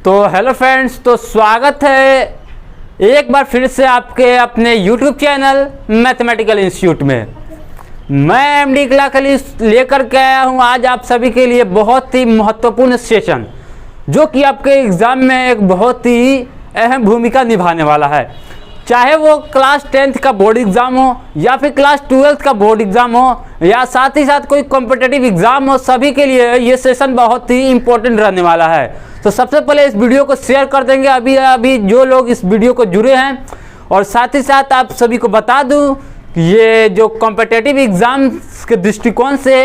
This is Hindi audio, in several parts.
तो हेलो फ्रेंड्स, तो स्वागत है एक बार फिर से आपके अपने यूट्यूब चैनल मैथमेटिकल इंस्टीट्यूट में। मैं एमडी कलाखली लेकर के आया हूँ आज आप सभी के लिए बहुत ही महत्वपूर्ण सेशन, जो कि आपके एग्ज़ाम में एक बहुत ही अहम भूमिका निभाने वाला है। चाहे वो क्लास 10th का बोर्ड एग्ज़ाम हो या फिर क्लास 12th का बोर्ड एग्ज़ाम हो या साथ ही साथ कोई कॉम्पिटिटिव एग्ज़ाम हो, सभी के लिए ये सेशन बहुत ही इम्पोर्टेंट रहने वाला है। तो सबसे पहले इस वीडियो को शेयर कर देंगे अभी जो लोग इस वीडियो को जुड़े हैं, और साथ ही साथ आप सभी को बता दूं ये जो कॉम्पिटिटिव एग्ज़ाम्स के दृष्टिकोण से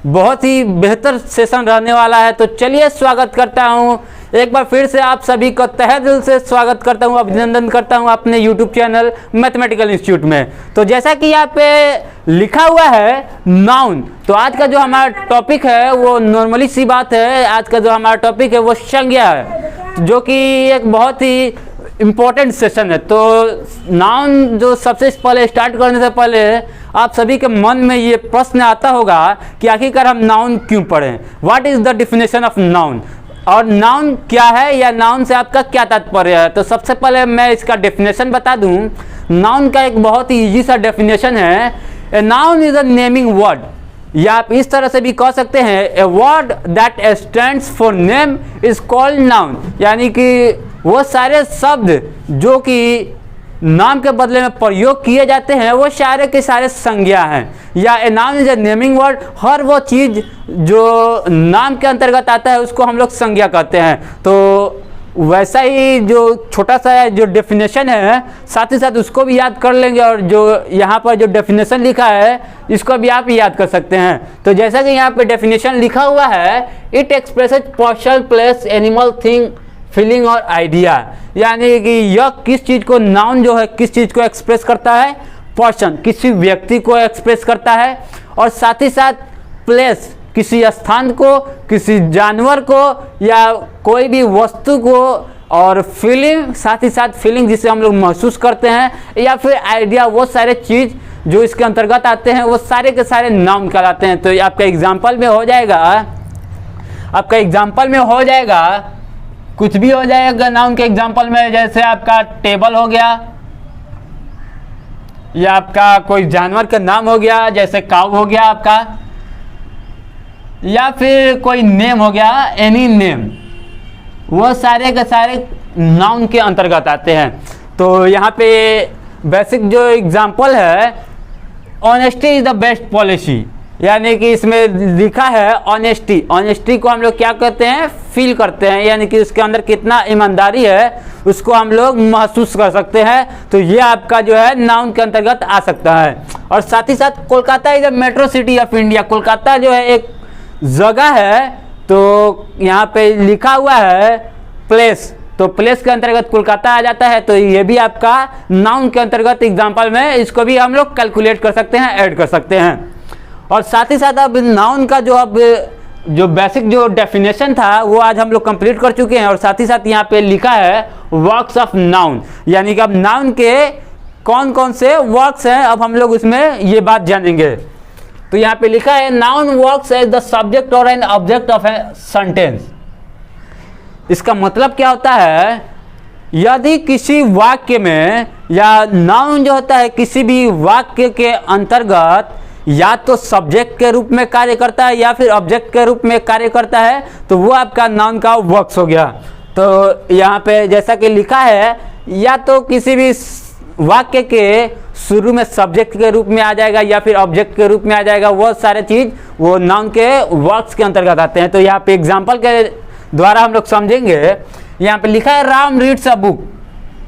बहुत ही बेहतर सेशन रहने वाला है। तो चलिए स्वागत करता हूं एक बार फिर से आप सभी का तहे दिल से स्वागत करता हूं, अभिनंदन करता हूं अपने यूट्यूब चैनल मैथमेटिकल इंस्टीट्यूट में। तो जैसा कि यहाँ पे लिखा हुआ है नाउन, तो आज का जो हमारा टॉपिक है वो नॉर्मली सी बात है, आज का जो हमारा टॉपिक है वो संज्ञा है, जो कि एक बहुत ही इम्पोर्टेंट सेशन है। तो नाउन जो सबसे पहले स्टार्ट करने से पहले आप सभी के मन में ये प्रश्न आता होगा कि आखिरकार हम नाउन क्यों पढ़ें, what is the definition of noun, और नाउन क्या है या नाउन से आपका क्या तात्पर्य है। तो सबसे पहले मैं इसका डेफिनेशन बता दूं। नाउन का एक बहुत ही ईजी सा डेफिनेशन है, ए noun is a naming word, या आप इस तरह से भी कह सकते हैं a word that stands for name is called noun, यानी कि वो सारे शब्द जो कि नाम के बदले में प्रयोग किए जाते हैं वो सारे के सारे संज्ञा हैं, या a noun is a naming word, हर वो चीज़ जो नाम के अंतर्गत आता है उसको हम लोग संज्ञा कहते हैं। तो वैसा ही जो छोटा सा जो डेफिनेशन है साथ ही साथ उसको भी याद कर लेंगे, और जो यहाँ पर जो डेफिनेशन लिखा है इसको भी आप याद कर सकते हैं। तो जैसा कि यहाँ पे डेफिनेशन लिखा हुआ है, it expresses person, place, animal, thing, feeling और आइडिया, यानी कि यह किस चीज़ को, नाउन जो है किस चीज़ को एक्सप्रेस करता है, पर्सन किसी व्यक्ति को एक्सप्रेस करता है, और साथ ही साथ प्लेस किसी स्थान को, किसी जानवर को या कोई भी वस्तु को, और फीलिंग साथ ही साथ फीलिंग जिसे हम लोग महसूस करते हैं, या फिर आइडिया, वो सारे चीज़ जो इसके अंतर्गत आते हैं वो सारे के सारे नाउन कहलाते हैं। तो ये आपका एग्जाम्पल में हो जाएगा, कुछ भी हो जाएगा नाउन के एग्जाम्पल में, जैसे आपका टेबल हो गया, या आपका कोई जानवर का नाम हो गया जैसे काऊ हो गया आपका, या फिर कोई नेम हो गया, एनी नेम, वो सारे के सारे नाउन के अंतर्गत आते हैं। तो यहाँ पे बेसिक जो एग्जाम्पल है, honesty is the best policy, यानी कि इसमें लिखा है ऑनेस्टी, ऑनेस्टी को हम लोग क्या कहते हैं, फील करते हैं, यानी कि उसके अंदर कितना ईमानदारी है उसको हम लोग महसूस कर सकते हैं। तो ये आपका जो है नाउन के अंतर्गत आ सकता है। और साथ ही साथ Kolkata is the metro city of India, Kolkata जो है एक जगह है, तो यहाँ पे लिखा हुआ है प्लेस, तो प्लेस के अंतर्गत कोलकाता आ जाता है। तो ये भी आपका नाउन के अंतर्गत एग्जाम्पल में, इसको भी हम लोग कैलकुलेट कर सकते हैं, ऐड कर सकते हैं। और साथ ही साथ अब नाउन का जो बेसिक जो डेफिनेशन था वो आज हम लोग कंप्लीट कर चुके हैं, और साथ ही साथ यहाँ पे लिखा है वर्क्स ऑफ नाउन, यानी कि अब नाउन के कौन कौन से वर्क्स हैं अब हम लोग उसमें ये बात जानेंगे। तो यहाँ पे लिखा है noun works as the subject और an object of a sentence. इसका मतलब क्या होता है, यदि किसी वाक्य में, या नाउन जो होता है किसी भी वाक्य के अंतर्गत या तो सब्जेक्ट के रूप में कार्य करता है या फिर ऑब्जेक्ट के रूप में कार्य करता है, तो वो आपका नाउन का वर्क्स हो गया। तो यहाँ पे जैसा कि लिखा है, या तो किसी भी वाक्य के शुरू में सब्जेक्ट के रूप में आ जाएगा या फिर ऑब्जेक्ट के रूप में आ जाएगा, वो सारे चीज़ वो नाउन के वर्क्स के अंतर्गत आते हैं। तो यहाँ पे एग्जाम्पल के द्वारा हम लोग समझेंगे। यहाँ पे लिखा है राम रीड्स अ बुक,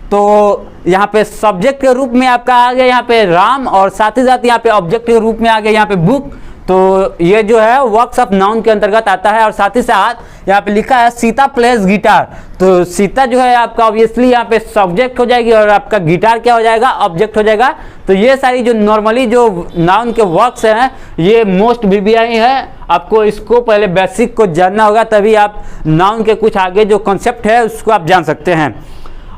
तो यहाँ पे सब्जेक्ट के रूप में आपका आ गया यहाँ पे राम, और साथ ही साथ यहाँ पे ऑब्जेक्ट के रूप में आ गया यहाँ पे बुक। तो ये जो है वर्क्स ऑफ नाउन के अंतर्गत आता है। और साथ ही साथ यहाँ पे लिखा है सीता प्लेज गिटार, तो सीता जो है आपका ऑब्वियसली यहाँ पे सब्जेक्ट हो जाएगी, और आपका गिटार क्या हो जाएगा, ऑब्जेक्ट हो जाएगा। तो ये सारी जो नॉर्मली जो नाउन के वर्क्स हैं ये मोस्ट वीवीआई है, आपको इसको पहले बेसिक को जानना होगा, तभी आप नाउन के कुछ आगे जो कॉन्सेप्ट है उसको आप जान सकते हैं।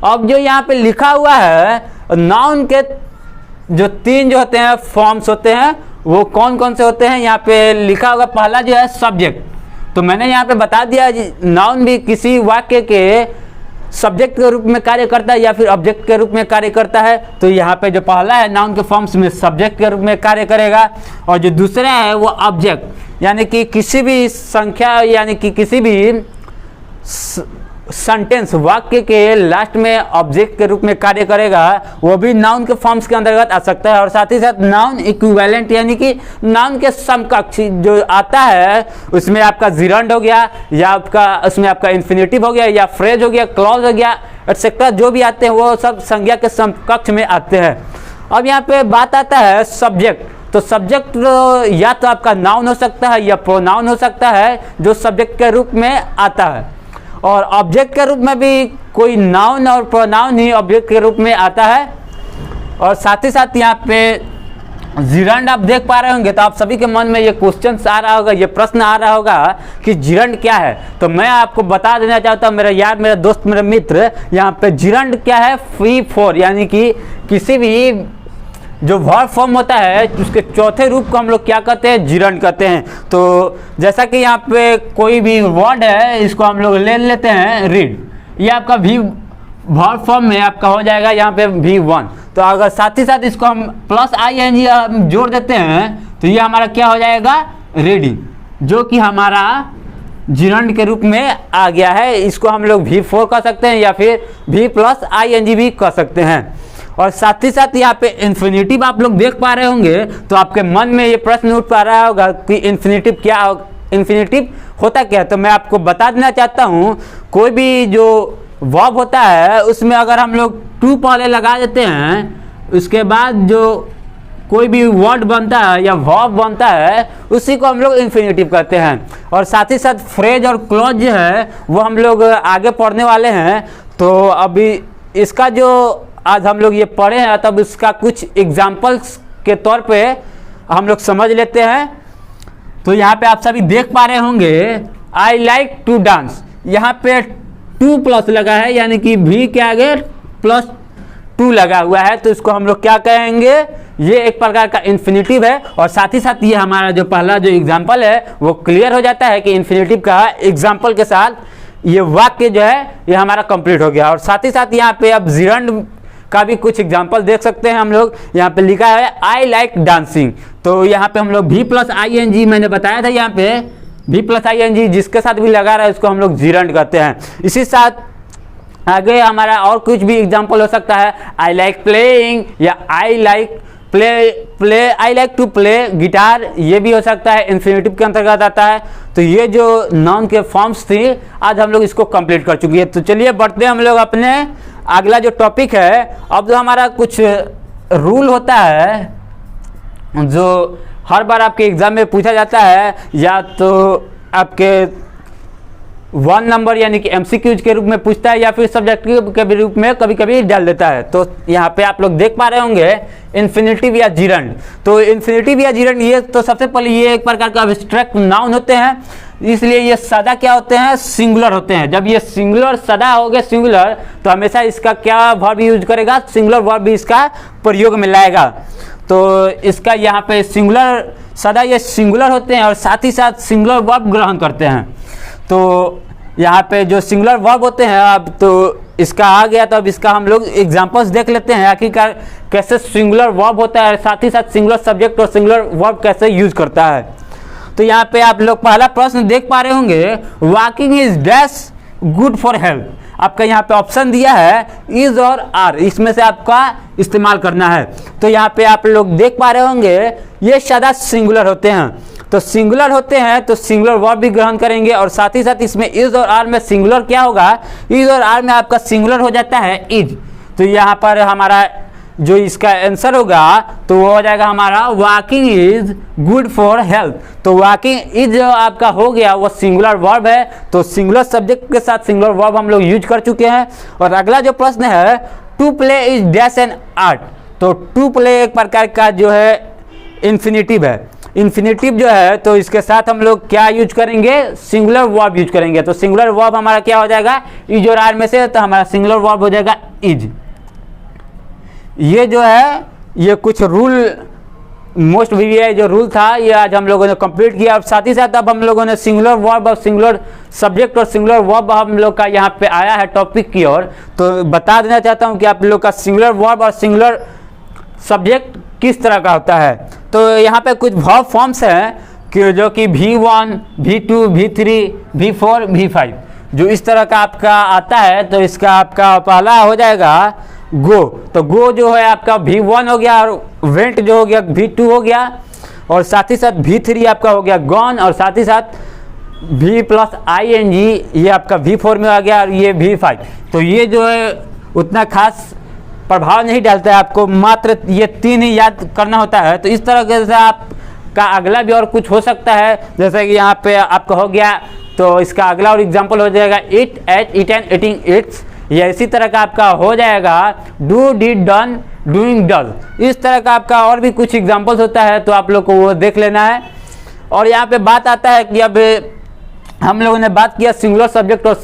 अब जो यहाँ पे लिखा हुआ है नाउन के जो तीन जो होते हैं फॉर्म्स होते हैं, वो कौन कौन से होते हैं, यहाँ पे लिखा होगा। पहला जो है सब्जेक्ट, तो मैंने यहाँ पे बता दिया नाउन भी किसी वाक्य के सब्जेक्ट के रूप में कार्य करता है या फिर ऑब्जेक्ट के रूप में कार्य करता है। तो यहाँ पे जो पहला है नाउन के फॉर्म्स में सब्जेक्ट के रूप में कार्य करेगा, और जो दूसरा है वो ऑब्जेक्ट यानी कि किसी भी संख्या यानी कि किसी भी सेंटेंस वाक्य के लास्ट में ऑब्जेक्ट के रूप में कार्य करेगा, वो भी नाउन के फॉर्म्स के अंतर्गत आ सकता है। और साथ ही साथ नाउन इक्विवेलेंट यानी कि नाउन के समकक्ष जो आता है उसमें आपका जिरंड हो गया, या आपका उसमें आपका इन्फिनेटिव हो गया, या फ्रेज हो गया, क्लॉज हो गया, एटसेट्रा जो भी आते हैं वो सब संज्ञा के समकक्ष में आते हैं। अब यहाँ पे बात आता है सब्जेक्ट। तो सब्जेक्ट या तो आपका नाउन हो सकता है या प्रोनाउन हो सकता है जो सब्जेक्ट के रूप में आता है, और ऑब्जेक्ट के रूप में भी कोई नाउन और प्रोनाउन ही ऑब्जेक्ट के रूप में आता है। और साथ ही साथ यहाँ पे जिरंड आप देख पा रहे होंगे, तो आप सभी के मन में ये क्वेश्चन आ रहा होगा, ये प्रश्न आ रहा होगा कि जिरंड क्या है। तो मैं आपको बता देना चाहता हूँ मेरा यार, मेरा दोस्त, मेरा मित्र, यहाँ पे जिरंड क्या है, फ्री फोर यानी कि किसी भी जो वर्ब फॉर्म होता है उसके चौथे रूप को हम लोग क्या कहते हैं, जिरंड कहते हैं। तो जैसा कि यहाँ पे कोई भी वर्ड है इसको हम लोग ले लेते हैं रीड, ये आपका भी वर्ब फॉर्म में आपका हो जाएगा यहाँ पे V1। तो अगर साथ ही साथ इसको हम प्लस ING जोड़ देते हैं तो ये हमारा क्या हो जाएगा, रेडी, जो कि हमारा जिरंड के रूप में आ गया है। इसको हम लोग V4 कह सकते हैं या फिर V+ING भी कह सकते हैं। और साथ ही साथ यहाँ पे इन्फिनेटिव आप लोग देख पा रहे होंगे, तो आपके मन में ये प्रश्न उठ पा रहा होगा कि इन्फिनेटिव क्या हो, इन्फिनेटिव होता क्या है। तो मैं आपको बता देना चाहता हूँ, कोई भी जो वर्ब होता है उसमें अगर हम लोग टू पहले लगा देते हैं, उसके बाद जो कोई भी वर्ड बनता है या वर्ब बनता है उसी को हम लोग इन्फिनेटिव कहते हैं। और साथ ही साथ फ्रेज और क्लॉज जो है वो हम लोग आगे पढ़ने वाले हैं। तो अभी इसका जो आज हम लोग ये पढ़े हैं, तब इसका कुछ एग्जाम्पल्स के तौर पे हम लोग समझ लेते हैं। तो यहाँ पे आप सभी देख पा रहे होंगे, आई लाइक टू डांस, यहाँ पे 2+ लगा है यानी कि भी के आगे +2 लगा हुआ है, तो इसको हम लोग क्या कहेंगे, ये एक प्रकार का इन्फिनेटिव है। और साथ ही साथ ये हमारा जो पहला जो एग्जाम्पल है वो क्लियर हो जाता है कि इन्फिनेटिव का एग्जाम्पल के साथ ये वाक्य जो है ये हमारा कंप्लीट हो गया। और साथ ही साथ यहाँ पे अब जिरंड का भी कुछ एग्जाम्पल देख सकते हैं हम लोग। यहाँ पे लिखा है आई लाइक डांसिंग, तो यहाँ पे हम लोग V+ING मैंने बताया था, यहाँ पे V+ING जिसके साथ भी लगा रहा है उसको हम लोग जिरंड कहते हैं। इसी साथ आगे हमारा और कुछ भी एग्जाम्पल हो सकता है, आई लाइक प्लेइंग या I like I like to play guitar, ये भी हो सकता है, इन्फिनेटिव के अंतर्गत आता है। तो ये जो नाउन के फॉर्म्स थी आज हम लोग इसको कंप्लीट कर चुके हैं। तो चलिए बढ़ते हैं हम लोग अपने अगला जो टॉपिक है। अब जो हमारा कुछ रूल होता है जो हर बार आपके एग्जाम में पूछा जाता है, या तो आपके 1 नंबर यानी कि MCQs के रूप में पूछता है या फिर सब्जेक्टिव के रूप में कभी कभी डाल देता है। तो यहाँ पे आप लोग देख पा रहे होंगे इन्फिनेटिव या जिरंड। तो इन्फिनेटिव या जिरंड ये तो सबसे पहले ये एक प्रकार का एब्स्ट्रैक्ट नाउन होते हैं, इसलिए ये सदा क्या होते हैं, सिंगुलर होते हैं। जब ये सिंगुलर सदा हो गए सिंगुलर, तो हमेशा इसका क्या वर्ब यूज करेगा, सिंगुलर वर्ब भी इसका प्रयोग में लाएगा। तो इसका यहाँ पे सिंगुलर सदा ये सिंगुलर होते हैं और साथ ही साथ सिंगुलर वर्ब ग्रहण करते हैं। तो यहाँ पे जो सिंगुलर वर्ब होते हैं, अब तो इसका आ गया, तो अब इसका हम लोग एग्जांपल्स देख लेते हैं आखिरकार कैसे सिंगुलर वर्ब होता है, साथ ही साथ सिंगुलर सब्जेक्ट और सिंगुलर वर्ब कैसे यूज करता है। तो यहाँ पे आप लोग पहला प्रश्न देख पा रहे होंगे, walking is dash good for health. आपका यहाँ पे ऑप्शन दिया है इज और आर, इसमें से आपका इस्तेमाल करना है। तो यहाँ पे आप लोग देख पा रहे होंगे ये सदा सिंगुलर होते हैं, तो सिंगुलर होते हैं तो सिंगुलर वर्ब भी ग्रहण करेंगे। और साथ ही साथ इसमें इज और आर में सिंगुलर क्या होगा, इज और आर में आपका सिंगुलर हो जाता है इज। तो यहाँ पर हमारा जो इसका आंसर होगा तो वो हो जाएगा हमारा walking is good for health. तो वॉकिंग इज जो आपका हो गया वो सिंगुलर वर्ब है, तो सिंगुलर सब्जेक्ट के साथ सिंगुलर वर्ब हम लोग यूज कर चुके हैं। और अगला जो प्रश्न है, to play is dash an art. तो टू प्ले एक प्रकार का जो है इन्फिनेटिव है, इन्फिनेटिव जो है तो इसके साथ हम लोग क्या यूज करेंगे, सिंगुलर वर्ब यूज करेंगे। तो सिंगुलर वर्ब हमारा क्या हो जाएगा, इज और आर में से, तो हमारा सिंगुलर वर्ब हो जाएगा इज। ये जो है ये कुछ रूल मोस्ट वीवीआई जो रूल था ये आज हम लोगों ने कंप्लीट किया। और साथ ही साथ अब हम लोगों ने सिंगुलर वर्ब और सिंगुलर सब्जेक्ट और सिंगुलर वर्ब हम लोग का यहाँ पे आया है टॉपिक की ओर। तो बता देना चाहता हूँ कि आप लोग का सिंगुलर वर्ब और सिंगुलर सब्जेक्ट किस तरह का होता है। तो यहाँ पे कुछ वर्ब फॉर्म्स हैं कि जो कि V1, V2, V3, V4, V5 जो इस तरह का आपका आता है। तो इसका आपका पहला हो जाएगा गो। तो गो जो है आपका V1 हो गया और वेंट जो हो गया V2 हो गया और साथ ही साथ V3 आपका हो गया गॉन और साथ ही साथ V+ing ये आपका V4 में आ गया और ये V5। तो ये जो है उतना खास प्रभाव नहीं डालता है, आपको मात्र ये 3 ही याद करना होता है। तो इस तरह से आपका अगला भी और कुछ हो सकता है, जैसे कि यहाँ पे आपका हो गया तो इसका अगला और एग्जाम्पल हो जाएगा eat, ate, eaten, eating, eats. या इसी तरह का आपका हो जाएगा do, did, done, doing, does. इस तरह का आपका और भी कुछ एग्जाम्पल्स होता है, तो आप लोग को वो देख लेना है। और यहाँ पे बात आता है कि अब हम लोगों ने बात किया सिंगुलर सब्जेक्ट और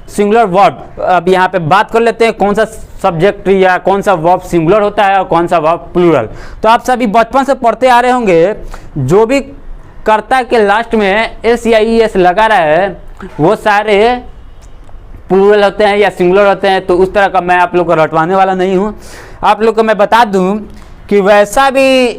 सिंगुलर वर्ब। अब यहाँ पे बात कर लेते हैं कौन सा सब्जेक्ट या कौन सा वर्ब सिंगुलर होता है और कौन सा वर्ब प्लूरल। तो आप सभी बचपन से पढ़ते आ रहे होंगे, जो भी कर्ता के लास्ट में एस या ई एस लगा रहा है वो सारे प्लूरल होते हैं या सिंगुलर होते हैं। तो उस तरह का मैं आप लोग को रटवाने वाला नहीं हूँ। आप लोग को मैं बता दूँ कि वैसा भी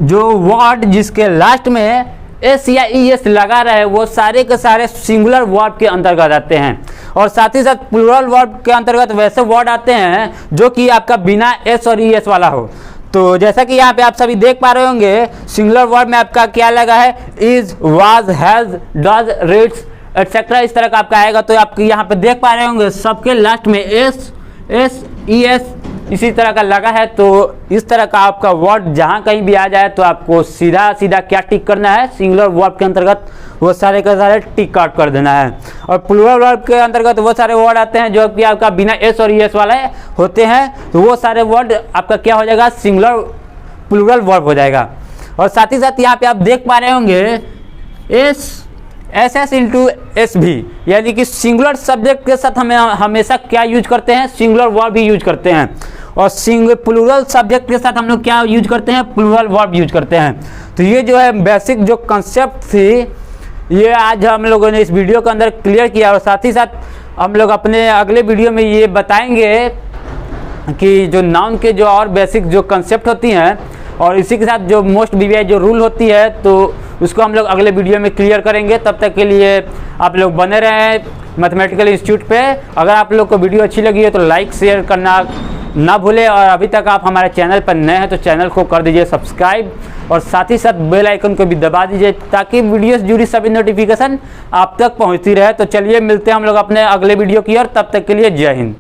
जो वर्ड जिसके लास्ट में एस या ई एस लगा रहा है वो सारे के सारे सिंगुलर वर्ब के अंतर्गत आते हैं। और साथ ही साथ प्लूरल वर्ब के अंतर्गत वैसे वर्ड आते हैं जो कि आपका बिना एस और ई एस वाला हो। तो जैसा कि यहाँ पे आप सभी देख पा रहे होंगे सिंगुलर वर्ब में आपका क्या लगा है, is, was, has, does, reads etcetera, इस तरह का आपका आएगा। तो आप यहाँ पे देख पा रहे होंगे सबके लास्ट में एस, ई एस इसी तरह का लगा है। तो इस तरह का आपका वर्ड जहाँ कहीं भी आ जाए तो आपको सीधा सीधा क्या टिक करना है, सिंगुलर वर्ब के अंतर्गत वो सारे के सारे टिक आउट कर देना है। और प्लूरल वर्ब के अंतर्गत वो सारे वर्ड आते हैं जो कि आपका बिना एस और ई एस वाले होते हैं। तो वो सारे वर्ड आपका क्या हो जाएगा, सिंगुलर प्लूरल वर्ब हो जाएगा। और साथ ही साथ यहाँ पे आप देख पा रहे होंगे एस एस इंटू एस भी, यानी कि सिंगुलर सब्जेक्ट के साथ हमें हमेशा क्या यूज करते हैं, सिंगुलर वर्ब भी यूज करते हैं। और प्लूरल सब्जेक्ट के साथ हम लोग क्या यूज करते हैं, प्लूरल वर्ब यूज करते हैं। तो ये जो है बेसिक जो कंसेप्ट थी ये आज हम लोगों ने इस वीडियो के अंदर क्लियर किया। और साथ ही साथ हम लोग अपने अगले वीडियो में ये बताएंगे कि जो नाउन के जो और बेसिक जो कंसेप्ट होती हैं और इसी के साथ जो मोस्ट वीवीआई जो रूल होती है तो उसको हम लोग अगले वीडियो में क्लियर करेंगे। तब तक के लिए आप लोग बने रहें मैथमेटिकल इंस्टीट्यूट पे। अगर आप लोग को वीडियो अच्छी लगी है तो लाइक शेयर करना ना भूलें। और अभी तक आप हमारे चैनल पर नए हैं तो चैनल को कर दीजिए सब्सक्राइब और साथ ही साथ बेल आइकन को भी दबा दीजिए ताकि वीडियो से जुड़ी सभी नोटिफिकेशन आप तक पहुंचती रहे। तो चलिए मिलते हैं हम लोग अपने अगले वीडियो की ओर, तब तक के लिए जय हिंद।